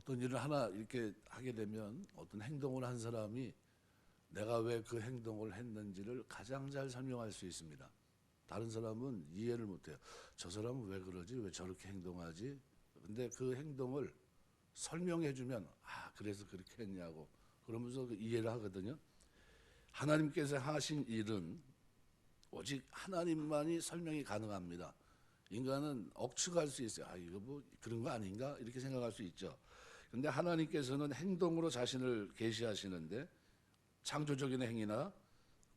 어떤 일을 하나 이렇게 하게 되면 어떤 행동을 한 사람이 내가 왜 그 행동을 했는지를 가장 잘 설명할 수 있습니다. 다른 사람은 이해를 못해요. 저 사람은 왜 그러지? 왜 저렇게 행동하지? 근데 그 행동을 설명해주면 그래서 그렇게 했냐고 그러면서 그 이해를 하거든요. 하나님께서 하신 일은 오직 하나님만이 설명이 가능합니다. 인간은 억측할 수 있어요. 이거 뭐 그런 거 아닌가? 이렇게 생각할 수 있죠. 근데 하나님께서는 행동으로 자신을 계시하시는데 창조적인 행위나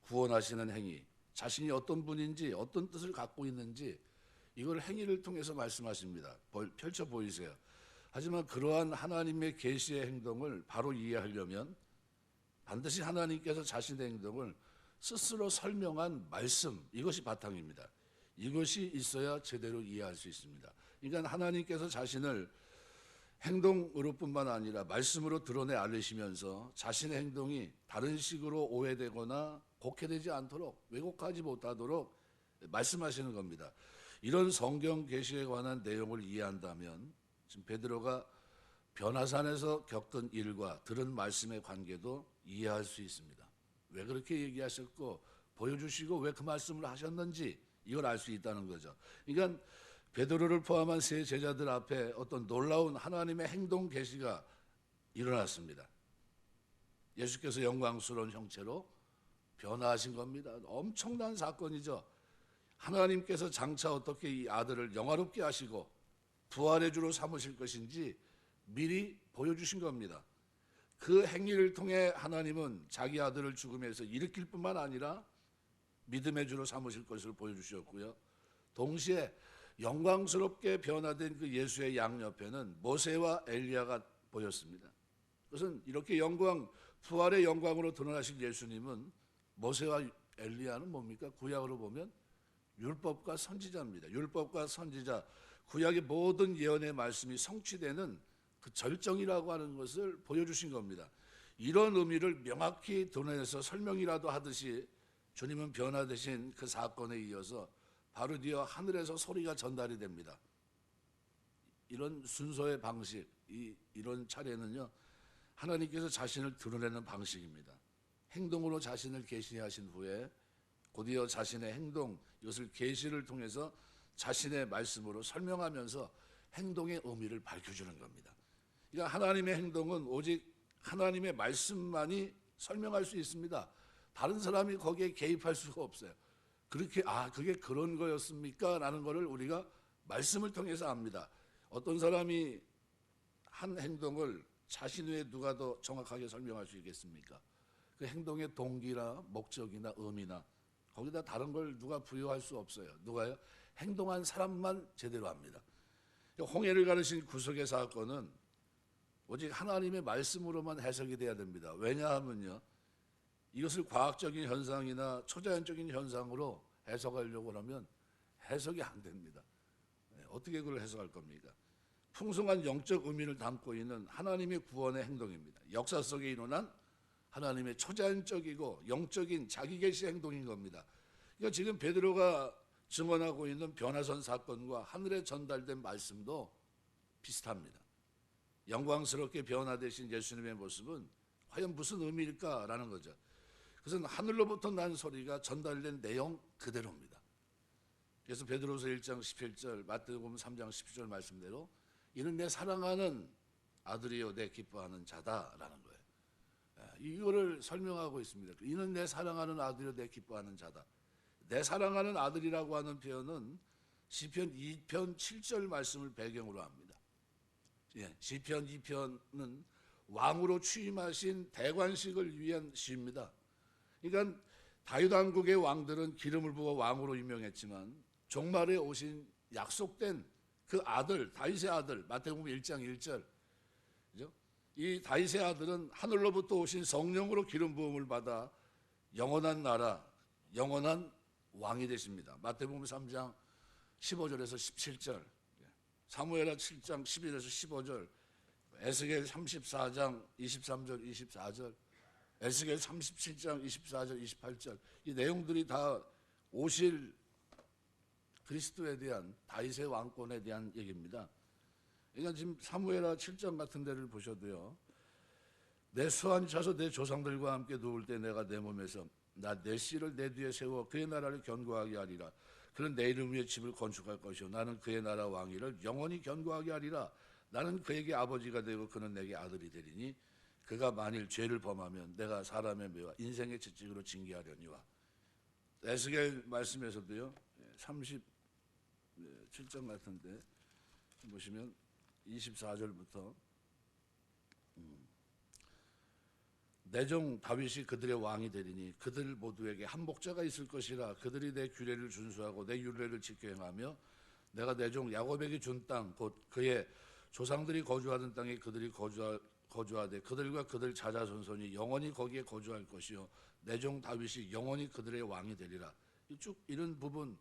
구원하시는 행위, 자신이 어떤 분인지 어떤 뜻을 갖고 있는지 이걸 행위를 통해서 말씀하십니다. 펼쳐 보이세요. 하지만 그러한 하나님의 계시의 행동을 바로 이해하려면 반드시 하나님께서 자신의 행동을 스스로 설명한 말씀, 이것이 바탕입니다. 이것이 있어야 제대로 이해할 수 있습니다. 그러니까 하나님께서 자신을 행동으로뿐만 아니라 말씀으로 드러내 알리시면서 자신의 행동이 다른 식으로 오해되거나 곡해되지 않도록, 왜곡하지 못하도록 말씀하시는 겁니다. 이런 성경 계시에 관한 내용을 이해한다면 지금 베드로가 변화산에서 겪은 일과 들은 말씀의 관계도 이해할 수 있습니다. 왜 그렇게 얘기하셨고 보여주시고 왜 그 말씀을 하셨는지 이걸 알 수 있다는 거죠. 그러니까 베드로를 포함한 세 제자들 앞에 어떤 놀라운 하나님의 행동 계시가 일어났습니다. 예수께서 영광스러운 형체로 변화하신 겁니다. 엄청난 사건이죠. 하나님께서 장차 어떻게 이 아들을 영화롭게 하시고 부활의 주로 삼으실 것인지 미리 보여주신 겁니다. 그 행위를 통해 하나님은 자기 아들을 죽음에서 일으킬 뿐만 아니라 믿음의 주로 삼으실 것을 보여주셨고요. 동시에 영광스럽게 변화된 그 예수의 양옆에는 모세와 엘리야가 보였습니다. 그것은 이렇게 부활의 영광으로 드러나신 예수님은 모세와 엘리야는 뭡니까? 구약으로 보면 율법과 선지자입니다. 율법과 선지자, 구약의 모든 예언의 말씀이 성취되는 그 절정이라고 하는 것을 보여주신 겁니다. 이런 의미를 명확히 드러내서 설명이라도 하듯이 주님은 변화되신 그 사건에 이어서 바로 뒤어 하늘에서 소리가 전달이 됩니다. 이런 순서의 방식, 이런 차례는요, 하나님께서 자신을 드러내는 방식입니다. 행동으로 자신을 계시하신 후에 곧이어 자신의 행동, 이것을 계시를 통해서 자신의 말씀으로 설명하면서 행동의 의미를 밝혀주는 겁니다. 그러니까 하나님의 행동은 오직 하나님의 말씀만이 설명할 수 있습니다. 다른 사람이 거기에 개입할 수가 없어요. 그렇게 그게 그런 거였습니까? 라는 것을 우리가 말씀을 통해서 압니다. 어떤 사람이 한 행동을 자신 외에 누가 더 정확하게 설명할 수 있겠습니까? 그 행동의 동기나 목적이나 의미나 거기다 다른 걸 누가 부여할 수 없어요. 누가요? 행동한 사람만 제대로 합니다. 홍해를 가르친 구속의 사건은 오직 하나님의 말씀으로만 해석이 돼야 됩니다. 왜냐하면요, 이것을 과학적인 현상이나 초자연적인 현상으로 해석하려고 하면 해석이 안 됩니다. 어떻게 그걸 해석할 겁니까? 풍성한 영적 의미를 담고 있는 하나님의 구원의 행동입니다. 역사 속에 일어난 하나님의 초자연적이고 영적인 자기 계시 행동인 겁니다. 그러니까 지금 베드로가 증언하고 있는 변화선 사건과 하늘에 전달된 말씀도 비슷합니다. 영광스럽게 변화되신 예수님의 모습은 과연 무슨 의미일까라는 거죠. 그것은 하늘로부터 난 소리가 전달된 내용 그대로입니다. 그래서 베드로서 1장 17절, 마태복음 3장 17절 말씀대로 이는 내 사랑하는 아들이요 내 기뻐하는 자다라는 거예요. 이거를 설명하고 있습니다. 이는 내 사랑하는 아들이요 내 기뻐하는 자다. 내 사랑하는 아들이라고 하는 표현은 시편 2편 7절 말씀을 배경으로 합니다. 시편 2편은 왕으로 취임하신 대관식을 위한 시입니다. 그러니까 다윗 왕국의 왕들은 기름을 부어 왕으로 임명했지만 종말에 오신 약속된 그 아들, 다윗의 아들, 마태복음 1장 1절, 그죠? 이 다윗의 아들은 하늘로부터 오신 성령으로 기름 부음을 받아 영원한 나라, 영원한 왕이 되십니다. 마태복음 3장 15절에서 17절, 사무엘하 7장 11에서 15절, 에스겔 34장 23절 24절, 에스겔 37장 24절 28절, 이 내용들이 다 오실 그리스도에 대한, 다윗의 왕권에 대한 얘기입니다. 그러니까 지금 사무엘하 7장 같은 데를 보셔도요. 내 수완이 차서 내 조상들과 함께 누울 때 내가 내 몸에서 나 내 씨를 내 뒤에 세워 그의 나라를 견고하게 하리라. 그는 내 이름 위에 집을 건축할 것이요 나는 그의 나라 왕위를 영원히 견고하게 하리라. 나는 그에게 아버지가 되고 그는 내게 아들이 되리니 그가 만일 죄를 범하면 내가 사람의 매와 인생의 채찍으로 징계하려니와. 에스겔 말씀에서도요 37장 같은데 보시면 24절부터 내 종 다윗이 그들의 왕이 되리니 그들 모두에게 한 목자가 있을 것이라. 그들이 내 규례를 준수하고 내 율례를 지켜 행하며 내가 내 종 야곱에게 준 땅 곧 그의 조상들이 거주하던 땅에 그들이 거주하되 그들과 그들 자자손손이 영원히 거기에 거주할 것이요 내 종 다윗이 영원히 그들의 왕이 되리라. 쭉 이런 부분,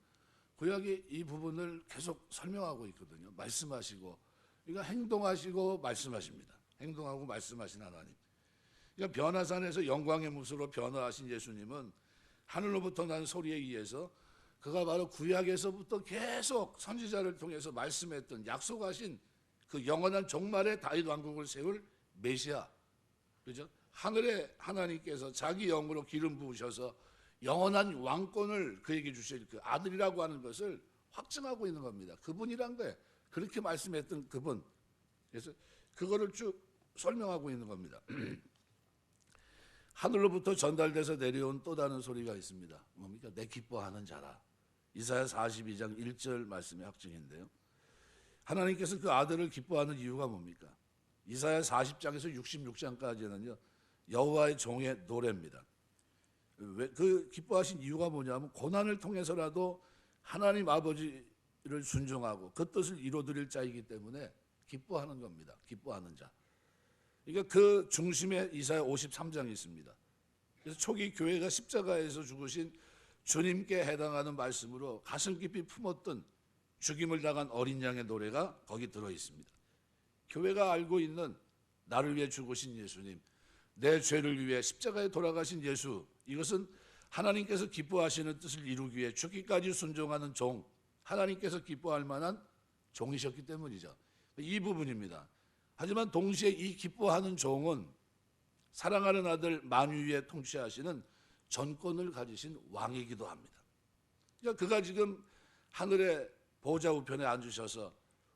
구약이 이 부분을 계속 설명하고 있거든요. 말씀하시고, 그러니까 행동하시고 말씀하십니다. 행동하고 말씀하신 하나님. 그러니까 변화산에서 영광의 모습으로 변화하신 예수님은 하늘로부터 난 소리에 의해서 그가 바로 구약에서부터 계속 선지자를 통해서 말씀했던 약속하신 그 영원한 종말의 다윗 왕국을 세울 메시아, 그죠? 하늘의 하나님께서 자기 영으로 기름 부으셔서 영원한 왕권을 그에게 주실 그 아들이라고 하는 것을 확증하고 있는 겁니다. 그분이란 거예요. 그렇게 말씀했던 그분. 그래서 그거를 쭉 설명하고 있는 겁니다. 하늘로부터 전달돼서 내려온 또 다른 소리가 있습니다. 뭡니까? 내 기뻐하는 자라. 이사야 42장 1절 말씀의 확증인데요. 하나님께서 그 아들을 기뻐하는 이유가 뭡니까? 이사야 40장에서 66장까지는요 여호와의 종의 노래입니다. 왜 그 기뻐하신 이유가 뭐냐면 고난을 통해서라도 하나님 아버지를 순종하고 그 뜻을 이루어드릴 자이기 때문에 기뻐하는 겁니다. 기뻐하는 자. 그러니까 그 중심에 이사야 53장이 있습니다. 그래서 초기 교회가 십자가에서 죽으신 주님께 해당하는 말씀으로 가슴 깊이 품었던 죽임을 당한 어린 양의 노래가 거기 들어 있습니다. 교회가 알고 있는 나를 위해 죽으신 예수님, 내 죄를 위해 십자가에 돌아가신 예수, 이것은 하나님께서 기뻐하시는 뜻을 이루기 위해 죽기까지 순종하는 종, 하나님께서 기뻐할 만한 종이셨기 때문이죠. 이 부분입니다. 하지만 동시에 이 기뻐하는 종은 사랑하는 아들 만유에 통치하시는 전권을 가지신 왕이기도 합니다. 그러니까 그가 지금 하늘의 보좌 우편에 앉으셔서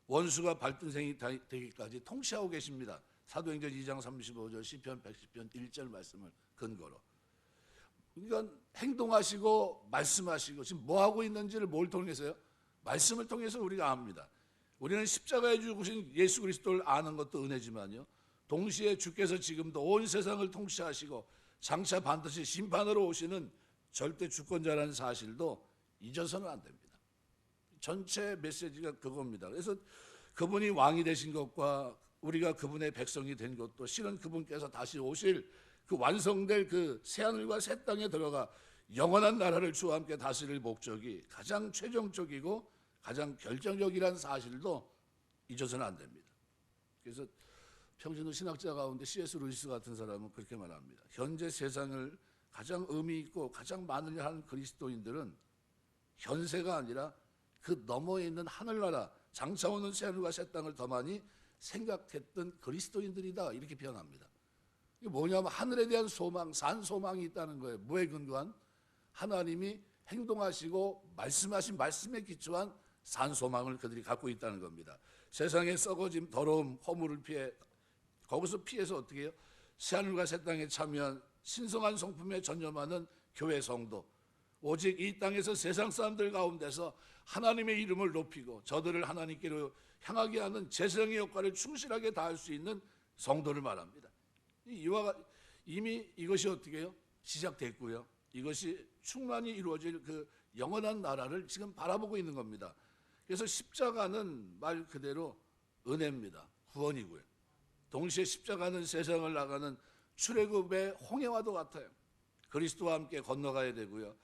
원수가 발등생이 되기까지 통치하고 계십니다. 사도행전 2장 35절 시편 110편 1절 말씀을 근거로. 그러니까 행동하시고 말씀하시고 지금 뭐 하고 있는지를 뭘 통해서요? 말씀을 통해서 우리가 압니다. 우리는 십자가에 죽으신 예수 그리스도를 아는 것도 은혜지만요, 동시에 주께서 지금도 온 세상을 통치하시고 장차 반드시 심판으로 오시는 절대 주권자라는 사실도 잊어서는 안 됩니다. 전체 메시지가 그겁니다. 그래서 그분이 왕이 되신 것과 우리가 그분의 백성이 된 것도 실은 그분께서 다시 오실 그 완성될 그 새하늘과 새 땅에 들어가 영원한 나라를 주와 함께 다스릴 목적이 가장 최종적이고 가장 결정적이라는 사실도 잊어서는 안 됩니다. 그래서 평신도 신학자 가운데 C.S. 루이스 같은 사람은 그렇게 말합니다. 현재 세상을 가장 의미 있고 가장 많은 일을 하는 그리스도인들은 현세가 아니라 그 너머에 있는 하늘나라, 장차 오는 새하늘과 새 땅을 더 많이 생각했던 그리스도인들이다, 이렇게 표현합니다. 이게 뭐냐면 하늘에 대한 소망, 산 소망이 있다는 거예요. 뭐에 근거한? 하나님이 행동하시고 말씀하신 말씀에 기초한 산 소망을 그들이 갖고 있다는 겁니다. 세상의 썩어짐, 더러움, 허물을 피해 거기서 피해서 어떻게 해요? 새하늘과 새 땅에 참여한 신성한 성품에 전념하는 교회 성도, 오직 이 땅에서 세상 사람들 가운데서 하나님의 이름을 높이고 저들을 하나님께로 향하게 하는 제사장의 역할을 충실하게 다할 수 있는 성도를 말합니다. 이미 이것이 어떻게 해요? 시작됐고요. 이것이 충만히 이루어질 그 영원한 나라를 지금 바라보고 있는 겁니다. 그래서 십자가는 말 그대로 은혜입니다. 구원이고요. 동시에 십자가는 세상을 나가는 출애굽의 홍해와도 같아요. 그리스도와 함께 건너가야 되고요.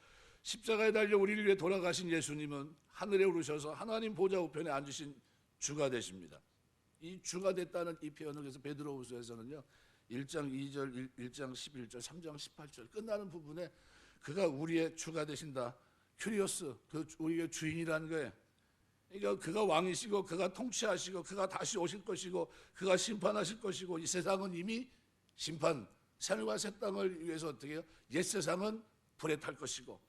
십자가에 달려 우리를 위해 돌아가신 예수님은 하늘에 오르셔서 하나님 보좌 우편에 앉으신 주가 되십니다. 이 주가 됐다는 이 표현을 그래서 베드로후서에서는요 1장 2절, 1장 11절, 3장 18절 끝나는 부분에 그가 우리의 주가 되신다. 큐리오스, 그 우리의 주인이라는 거예요. 그러니까 그가 왕이시고 그가 통치하시고 그가 다시 오실 것이고 그가 심판하실 것이고 이 세상은 이미 심판, 하늘과 새 땅을 위해서 어떻게 해요? 옛 세상은 불에 탈 것이고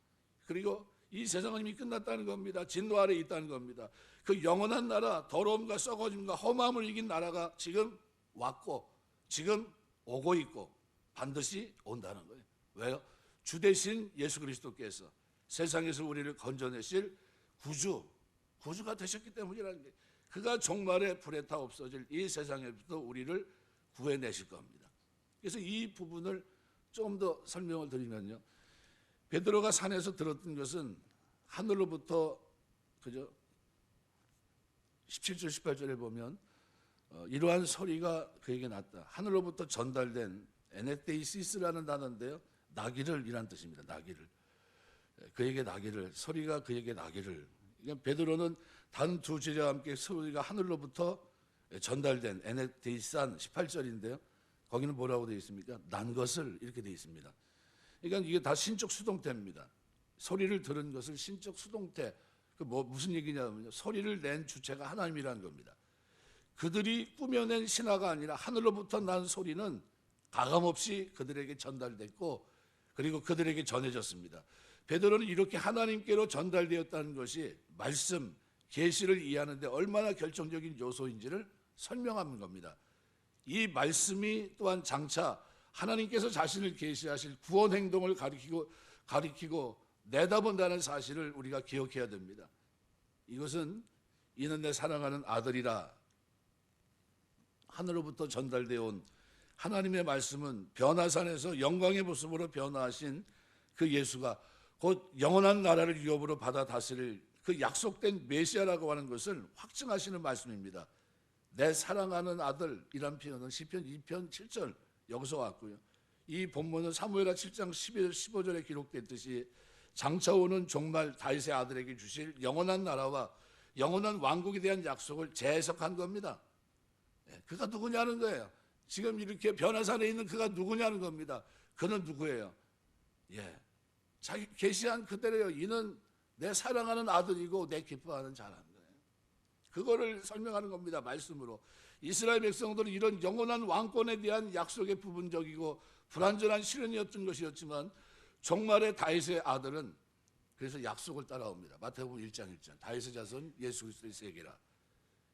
그리고 이 세상은 이미 끝났다는 겁니다. 진노 아래 있다는 겁니다. 그 영원한 나라, 더러움과 썩어짐과 험함을 이긴 나라가 지금 왔고 지금 오고 있고 반드시 온다는 거예요. 왜요? 주 대신 예수 그리스도께서 세상에서 우리를 건져내실 구주가 되셨기 때문이라는 거예요. 그가 종말에 불에 타 없어질 이 세상에부터 우리를 구해내실 겁니다. 그래서 이 부분을 좀 더 설명을 드리면요, 베드로가 산에서 들었던 것은 하늘로부터 그죠? 17절 18절에 보면 이러한 소리가 그에게 났다. 하늘로부터 전달된 에네테이시스라는 단어인데요, 나기를 이란 뜻입니다. 나기를, 그에게 나기를, 소리가 그에게 나기를. 그러니까 베드로는 다른 두 제자와 함께 소리가 하늘로부터 전달된 에네테이산 18절인데요. 거기는 뭐라고 되어 있습니까? 난 것을 이렇게 되어 있습니다. 그러니까 이게 다 신적 수동태입니다. 소리를 들은 것을 신적 수동태. 그 무슨 얘기냐면요, 소리를 낸 주체가 하나님이라는 겁니다. 그들이 꾸며낸 신화가 아니라 하늘로부터 난 소리는 가감없이 그들에게 전달됐고 그리고 그들에게 전해졌습니다. 베드로는 이렇게 하나님께로 전달되었다는 것이 말씀, 계시를 이해하는데 얼마나 결정적인 요소인지를 설명하는 겁니다. 이 말씀이 또한 장차 하나님께서 자신을 계시하실 구원 행동을 가리키고 내다본다는 사실을 우리가 기억해야 됩니다. 이것은 이는 내 사랑하는 아들이라, 하늘로부터 전달되어 온 하나님의 말씀은 변화산에서 영광의 모습으로 변화하신 그 예수가 곧 영원한 나라를 유업으로 받아 다스릴 그 약속된 메시아라고 하는 것을 확증하시는 말씀입니다. 내 사랑하는 아들이란 표현은 시편 2편 7절 여기서 왔고요. 이 본문은 사무엘하 7장 11, 15절에 기록됐듯이 장차 오는 종말 다윗의 아들에게 주실 영원한 나라와 영원한 왕국에 대한 약속을 재해석한 겁니다. 그가 누구냐는 거예요. 지금 이렇게 변화산에 있는 그가 누구냐는 겁니다. 그는 누구예요? 자기 계시한 그대로요. 이는 내 사랑하는 아들이고 내 기뻐하는 자라는 거예요. 그거를 설명하는 겁니다. 말씀으로. 이스라엘 백성들은 이런 영원한 왕권에 대한 약속의 부분적이고 불완전한 실현이었던 것이었지만 종말의 다윗의 아들은 그래서 약속을 따라옵니다. 마태복음 1장 1절 다윗의 자손 예수 그리스도의 세계라.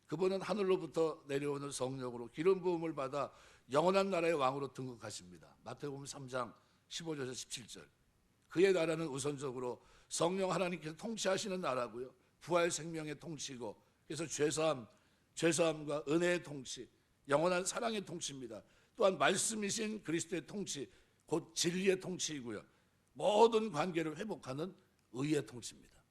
그분은 하늘로부터 내려오는 성령으로 기름 부음을 받아 영원한 나라의 왕으로 등극하십니다. 마태복음 3장 15절에서 17절. 그의 나라는 우선적으로 성령 하나님께서 통치하시는 나라고요. 부활 생명의 통치고 그래서 죄사함과 은혜의 통치, 영원한 사랑의 통치입니다. 또한 말씀이신 그리스도의 통치, 곧 진리의 통치이고요. 모든 관계를 회복하는 의의 통치입니다.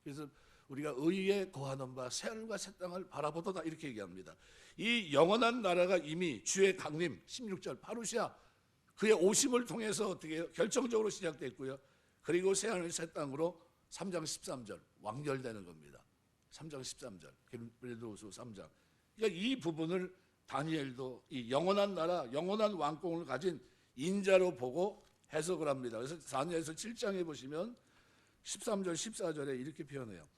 그래서 우리가 의에 거하는 바 새하늘과 새 땅을 바라보도다 이렇게 얘기합니다. 이 영원한 나라가 이미 주의 강림 16절 파루시아 그의 오심을 통해서 어떻게 결정적으로 시작됐고요. 그리고 새하늘 새 땅으로 3장 13절 완결되는 겁니다. 3장 13절 베드로후서 3장. 그러니까 이 부분을 다니엘도 이 영원한 나라, 영원한 왕권을 가진 인자로 보고 해석을 합니다. 그래서 다니엘서 7장에 보시면 13절 14절에 이렇게 표현해요.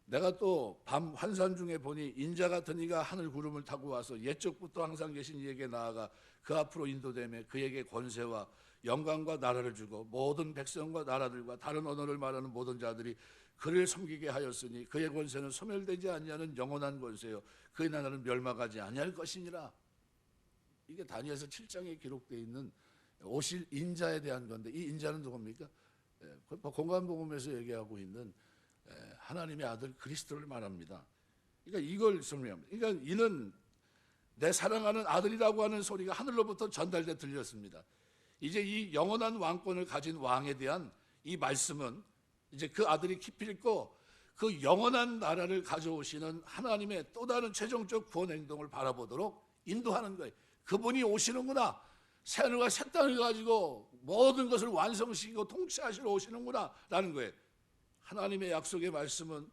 내가 또 밤 환산 중에 보니 인자 같은 이가 하늘 구름을 타고 와서 옛적부터 항상 계신 이에게 나아가 그 앞으로 인도되며 그에게 권세와 영광과 나라를 주고 모든 백성과 나라들과 다른 언어를 말하는 모든 자들이 그를 섬기게 하였으니 그의 권세는 소멸되지 아니하는 영원한 권세요 그의 나라는 멸망하지 아니할 것이니라. 이게 다니엘서 7장에 기록되어 있는 오실 인자에 대한 건데 이 인자는 누굽니까? 공관복음에서 얘기하고 있는 하나님의 아들 그리스도를 말합니다. 그러니까 이걸 설명합니다. 그러니까 이는 내 사랑하는 아들이라고 하는 소리가 하늘로부터 전달돼 들렸습니다. 이제 이 영원한 왕권을 가진 왕에 대한 이 말씀은 이제 그 아들이 기필코 그 영원한 나라를 가져오시는 하나님의 또 다른 최종적 구원 행동을 바라보도록 인도하는 거예요. 그분이 오시는구나. 새하늘과 새 땅을 가지고 모든 것을 완성시키고 통치하시러 오시는구나 라는 거예요. 하나님의 약속의 말씀은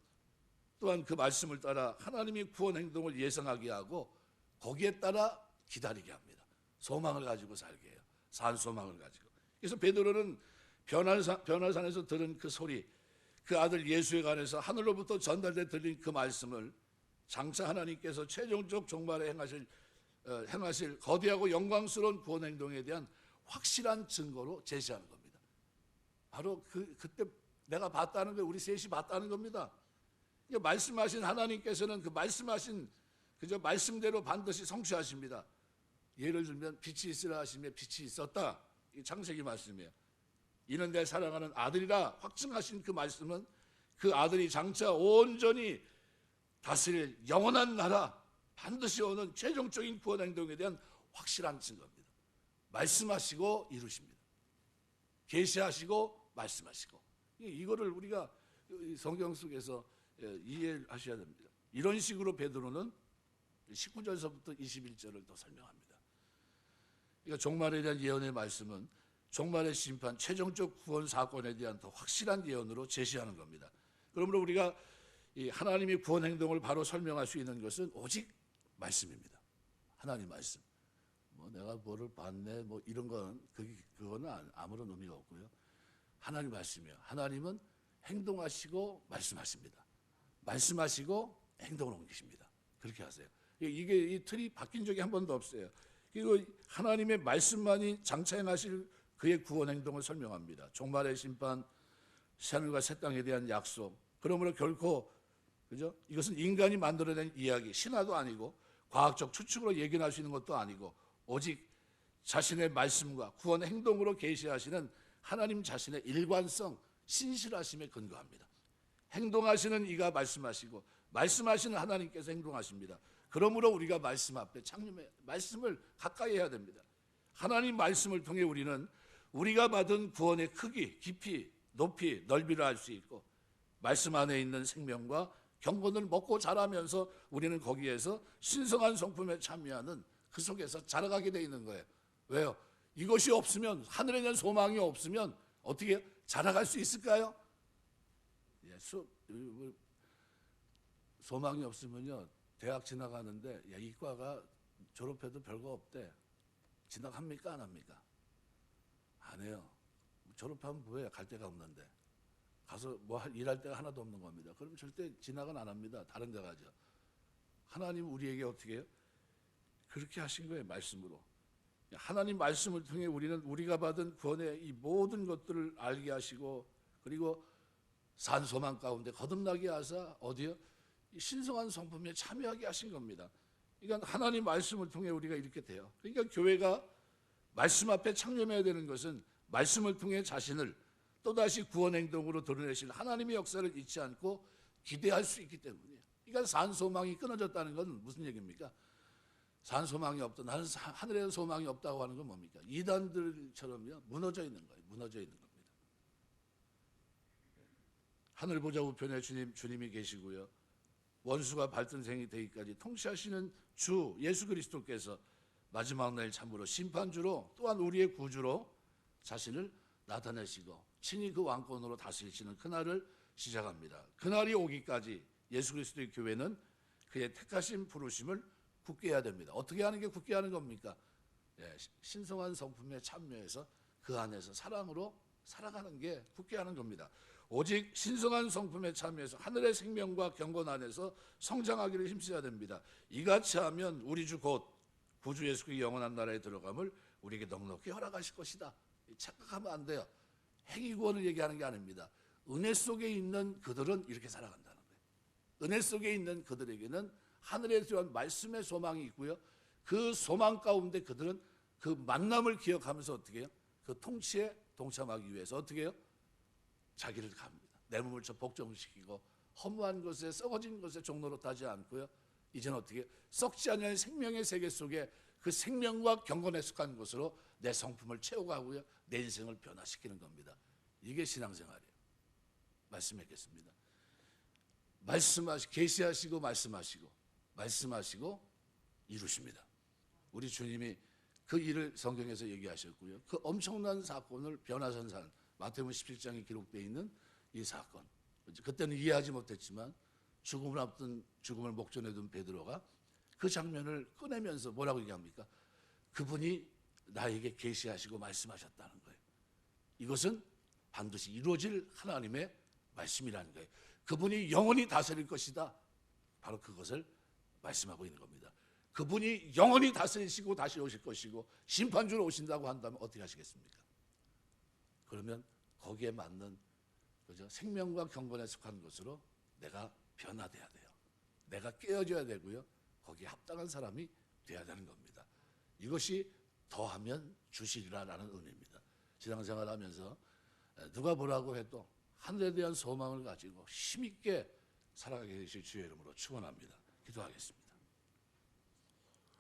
또한 그 말씀을 따라 하나님의 구원 행동을 예상하게 하고 거기에 따라 기다리게 합니다. 소망을 가지고 살게 해요. 산 소망을 가지고. 그래서 베드로는 변화산에서 들은 그 소리, 그 아들 예수에 관해서 하늘로부터 전달돼 들린 그 말씀을 장차 하나님께서 최종적 종말에 행하실 거대하고 영광스러운 구원 행동에 대한 확실한 증거로 제시하는 겁니다. 바로 그때 내가 봤다는 거, 우리 셋이 봤다는 겁니다. 말씀하신 하나님께서는 그 말씀하신 그저 말씀대로 반드시 성취하십니다. 예를 들면 빛이 있으라 하시며 빛이 있었다. 이 창세기 말씀이에요. 이는 내 사랑하는 아들이라 확증하신 그 말씀은 그 아들이 장차 온전히 다스릴 영원한 나라, 반드시 오는 최종적인 구원 행동에 대한 확실한 증거입니다. 말씀하시고 이루십니다. 계시하시고 말씀하시고. 이거를 우리가 성경 속에서 이해하셔야 됩니다. 이런 식으로 베드로는 19절서부터 21절을 더 설명합니다. 그러니까 종말에 대한 예언의 말씀은 종말의 심판, 최종적 구원 사건에 대한 더 확실한 예언으로 제시하는 겁니다. 그러므로 우리가 이 하나님의 구원 행동을 바로 설명할 수 있는 것은 오직 말씀입니다. 하나님 말씀. 뭐 내가 뭐를 봤네, 뭐 이런 건 그거는 아무런 의미가 없고요. 하나님 말씀이요. 하나님은 행동하시고 말씀하십니다. 말씀하시고 행동을 옮기십니다. 그렇게 하세요. 이게 이 틀이 바뀐 적이 한 번도 없어요. 그리고 하나님의 말씀만이 장차 행하실 그의 구원 행동을 설명합니다. 종말의 심판, 새하늘과 새 땅에 대한 약속. 그러므로 결코 그죠? 이것은 인간이 만들어낸 이야기, 신화도 아니고 과학적 추측으로 예견할 수 있는 것도 아니고 오직 자신의 말씀과 구원 행동으로 계시하시는 하나님 자신의 일관성, 신실하심에 근거합니다. 행동하시는 이가 말씀하시고 말씀하시는 하나님께서 행동하십니다. 그러므로 우리가 말씀 앞에 창념해 말씀을 가까이 해야 됩니다. 하나님 말씀을 통해 우리는 우리가 받은 구원의 크기, 깊이, 높이, 넓이를 알 수 있고 말씀 안에 있는 생명과 경건을 먹고 자라면서 우리는 거기에서 신성한 성품에 참여하는 그 속에서 자라가게 되어 있는 거예요. 왜요? 이것이 없으면, 하늘에 대한 소망이 없으면 어떻게 자라갈 수 있을까요? 소망이 없으면요, 대학 지나가는데 야, 이과가 졸업해도 별거 없대. 진학합니까? 안 합니까? 안 해요. 졸업하면 뭐해? 갈 데가 없는데. 가서 뭐 일할 데가 하나도 없는 겁니다. 그럼 절대 진학은 안 합니다. 다른 데 가죠. 하나님 우리에게 어떻게 해요? 그렇게 하신 거예요. 말씀으로. 하나님 말씀을 통해 우리는 우리가 받은 구원의 이 모든 것들을 알게 하시고 그리고 산 소망 가운데 거듭나게 하사 어디요? 이 신성한 성품에 참여하게 하신 겁니다. 그러니까 하나님 말씀을 통해 우리가 이렇게 돼요. 그러니까 교회가 말씀 앞에 창념해야 되는 것은 말씀을 통해 자신을 또다시 구원 행동으로 드러내실 하나님의 역사를 잊지 않고 기대할 수 있기 때문이에요. 그러니까 산 소망이 끊어졌다는 건 무슨 얘기입니까? 산 소망이 없다. 나는 하늘에 소망이 없다고 하는 건 뭡니까? 이단들처럼요 무너져 있는 거예요. 무너져 있는 겁니다. 하늘 보좌 우편에 주님이 계시고요. 원수가 발등생이 되기까지 통치하시는 주 예수 그리스도께서 마지막 날 참으로 심판주로 또한 우리의 구주로 자신을 나타내시고 친히 그 왕권으로 다스리시는 그날을 시작합니다. 그날이 오기까지 예수 그리스도의 교회는 그의 택하신 부르심을 굳게 해야 됩니다. 어떻게 하는 게 굳게 하는 겁니까? 신성한 성품에 참여해서 그 안에서 사랑으로 살아가는 게 굳게 하는 겁니다. 오직 신성한 성품에 참여해서 하늘의 생명과 경건 안에서 성장하기를 힘써야 됩니다. 이같이 하면 우리 주 곧 구주 예수 그리스도의 영원한 나라에 들어감을 우리에게 넉넉히 허락하실 것이다. 착각하면 안 돼요. 행위구원을 얘기하는 게 아닙니다. 은혜 속에 있는 그들은 이렇게 살아간다는 거예요. 은혜 속에 있는 그들에게는 하늘에 대한 말씀의 소망이 있고요. 그 소망 가운데 그들은 그 만남을 기억하면서 어떻게 해요? 그 통치에 동참하기 위해서 어떻게 해요? 자기를 갑니다. 내 몸을 복종시키고 허무한 것에 썩어진 것에 종로로 하지 않고요. 이제는 어떻게 썩지 않는 생명의 세계 속에 그 생명과 경건에 속한 것으로 내 성품을 채워가고요. 내 인생을 변화시키는 겁니다. 이게 신앙생활이에요. 말씀하겠습니다. 계시하시고 말씀하시고 이루십니다. 우리 주님이 그 일을 성경에서 얘기하셨고요. 그 엄청난 사건을 변화선산 마태복음 17장에 기록되어 있는 이 사건. 그때는 이해하지 못했지만 죽음을 앞둔 죽음을 목전에 둔 베드로가 그 장면을 꺼내면서 뭐라고 얘기합니까? 그분이 나에게 계시하시고 말씀하셨다는 거예요. 이것은 반드시 이루어질 하나님의 말씀이라는 거예요. 그분이 영원히 다스릴 것이다. 바로 그것을 말씀하고 있는 겁니다. 그분이 영원히 다스리시고 다시 오실 것이고 심판주로 오신다고 한다면 어떻게 하시겠습니까? 그러면 거기에 맞는 그죠? 생명과 경건에 속하는 것으로 내가 변화돼야 돼요. 내가 깨어져야 되고요. 거기에 합당한 사람이 돼야 되는 겁니다. 이것이 더하면 주시리라라는 의미입니다. 신앙생활하면서 누가 뭐라고 해도 하늘에 대한 소망을 가지고 힘있게 살아가게 되실 주의 이름으로 축원합니다. 기도하겠습니다.